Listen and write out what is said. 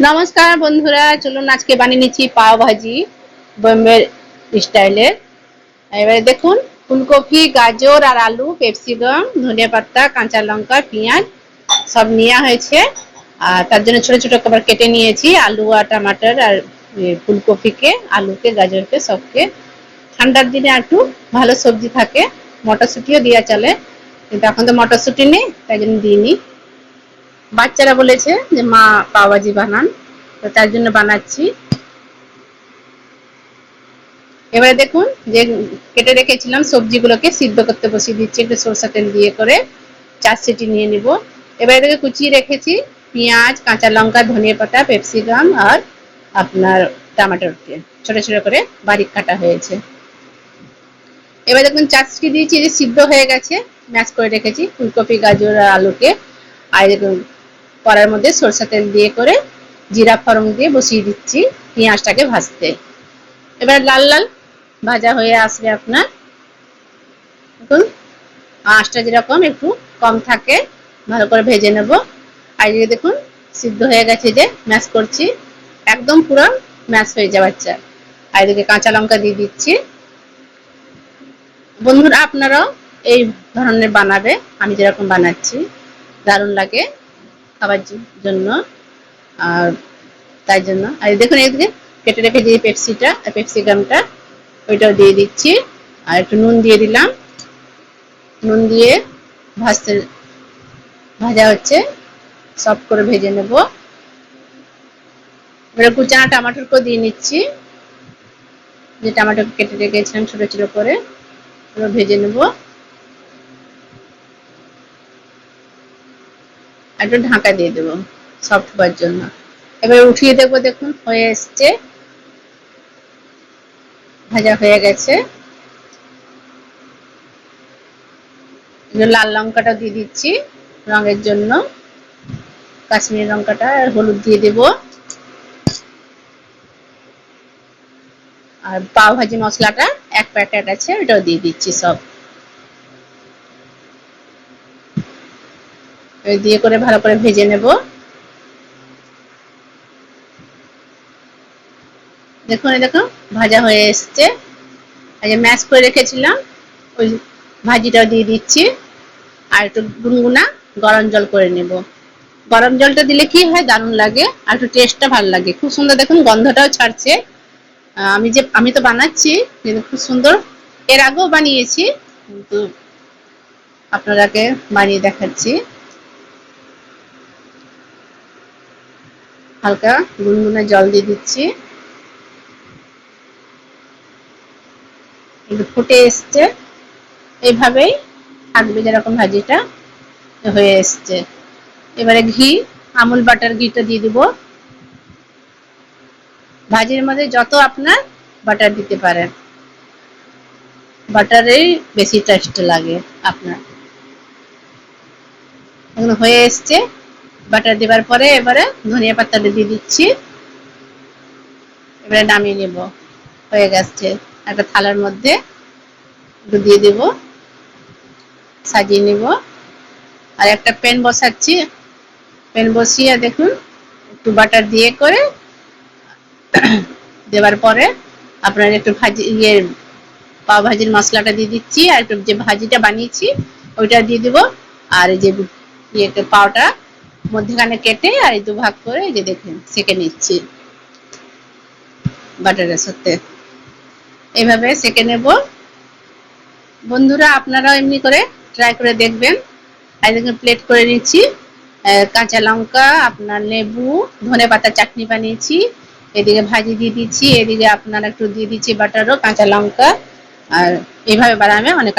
নমস্কার বন্ধুরা, চলুন আজকে বানিয়ে নিচ্ছি পাও ভাজি বোম্বে স্টাইলের। এবারে দেখুন, ফুলকপি, গাজর আর আলু, ক্যাপসিকাম, ধনেপাতা, কাঁচা লঙ্কা, পেঁয়াজ সব নেওয়া হয়েছে। আর তার জন্য ছোট ছোট করে কেটে নিয়েছি আলু আর টমাটার আর ফুলকপিকে, আলুকে, গাজরকে সবকে। ঠান্ডার দিনে একটু ভালো সবজি থাকে, মটরশুঁটিও দেওয়া চলে, কিন্তু এখন তো মটরশুঁটি নেই, তাই জন্য দিইনি। বাচ্চারা বলেছে যে মা পাও ভাজি বানান, তো তার জন্য বানাচ্ছি। এবারে দেখুন, যে কেটে রেখেছিলাম সবজিগুলোকে সিদ্ধ করতে বসিয়ে দিচ্ছি একটু সরষা তেল দিয়ে করে। 4 সিটি নিয়ে নিব। এবারে এটাকে কুচিয়ে রেখেছি পেঁয়াজ, কাঁচা লঙ্কা, ধনিয়া পাতা, ক্যাপসিকাম আর আপনার টমেটোকে ছোট ছোট করে বারিক কাটা হয়েছে। এবার দেখুন 4 সিটি দিয়েছি, যে সিদ্ধ হয়ে গেছে, ম্যাশ করে রেখেছি ফুলকপি, গাজর আর আলুকে। আর দেখুন কড়াইয়ের মধ্যে সরষা তেল দিয়ে করে জিরা ফোড়ন দিয়ে বসিয়ে দিচ্ছি পেঁয়াজটাকে ভাজতে। এবার লাল লাল ভাজা হয়ে আসবে আপনার। দেখুন আঁচটা যেরকম একটু কম থাকে ভালো করে ভেজে নেব। আর এদিকে দেখুন সিদ্ধ হয়ে গেছে, যে ম্যাশ করছি, একদম পুরো ম্যাশ হয়ে যাওয়ার চাই। আর এদিকে কাঁচা লঙ্কা দিয়ে দিচ্ছি। বন্ধুরা আপনারাও এই ধরনের বানাবে, আমি যেরকম বানাচ্ছি, দারুণ লাগে খাবার জন্য। আর তাই জন্য আর দেখুন এদিকে কেটে রেখে দিয়ে ক্যাপসিকামটা ওইটাও দিয়ে দিচ্ছি। আর একটু নুন দিয়ে দিলাম। নুন দিয়ে ভাজা হচ্ছে, সফট করে ভেজে নেব। এবার কুচানো টমেটোকে দিয়ে নিচ্ছি, যে টমেটো কেটে রেখেছিলাম ছোট ছোট করে, এবার ভেজে নেব। একটু ঢাকা দিয়ে দেবো সফট হওয়ার জন্য। এবার উঠিয়ে দেবো, দেখুন হয়ে এসছে, ভাজা হয়ে গেছে। লাল লঙ্কাটা দিয়ে দিচ্ছি রঙের জন্য, কাশ্মীরি লঙ্কাটা, আর হলুদ দিয়ে দেব। আর পাও ভাজি মশলাটা 1 প্যাকেট আছে, ওটাও দিয়ে দিচ্ছি সব। দিয়ে করে ভালো করে ভেজে নেব। দেখুন দেখুন ভাজা হয়ে এসছে। আর যে ম্যাশ করে রেখেছিলাম ওই ভাজিটাও দিয়ে দিচ্ছি। আর একটু গুনগুনা গরম জল করে নেব। গরম জলটা দিলে কি হয়, দারুণ লাগে আর একটু টেস্টটা ভালো লাগে, খুব সুন্দর। দেখুন গন্ধটাও ছাড়ছে। আমি তো বানাচ্ছি, কিন্তু খুব সুন্দর। এর আগেও বানিয়েছি, কিন্তু আপনাদেরকে বানিয়ে দেখাচ্ছি। হালকা গুনগুনা জল দিয়ে দিচ্ছি, একটু ফুটে এসছে। এইভাবেই থাকবে যেরকম ভাজিটা হয়ে এসছে। এবারে ঘি, আমুল বাটার ঘিটা দিয়ে দিব। ভাজির মধ্যে যত আপনার বাটার দিতে পারেন, বাটারেই বেশি টেস্ট লাগে আপনার। এখন হয়ে এসছে, বাটার দেওয়ার পরে এবারে ধনিয়া পাতাটা দিয়ে দিচ্ছি। এবারে নামিয়ে নেব, হয়ে গেছে। একটা থালার মধ্যে একটু দিয়ে দেব, সাজিয়ে নেব। আর একটা প্যান বসাচ্ছি, প্যান বসিয়ে দেখুন একটু বাটার দিয়ে করে দেওয়ার পরে আপনার একটু ভাজি পাও ভাজির মশলাটা দিয়ে দিচ্ছি। আর একটু যে ভাজিটা বানিয়েছি ওইটা দিয়ে দিব। আর এই যে পাওটা মধ্যখানে কেটে আর এই 2 ভাগ করে এই যে দেখুন সেঁকে নিচ্ছি বাটারের সাথে। এইভাবে সেঁকে নেব। বন্ধুরা আপনারাও এমনি করে ট্রাই করে দেখবেন। আর দেখুন প্লেট করে নিচ্ছি। কাঁচা লঙ্কা, আপনার লেবু, ধনেপাতা চাটনি বানিয়েছি, এদিকে ভাজি দিয়ে দিচ্ছি, এদিকে আপনার একটু দিয়ে দিচ্ছি বাটারও, কাঁচা লঙ্কা। আর এইভাবে বানাবে অনেক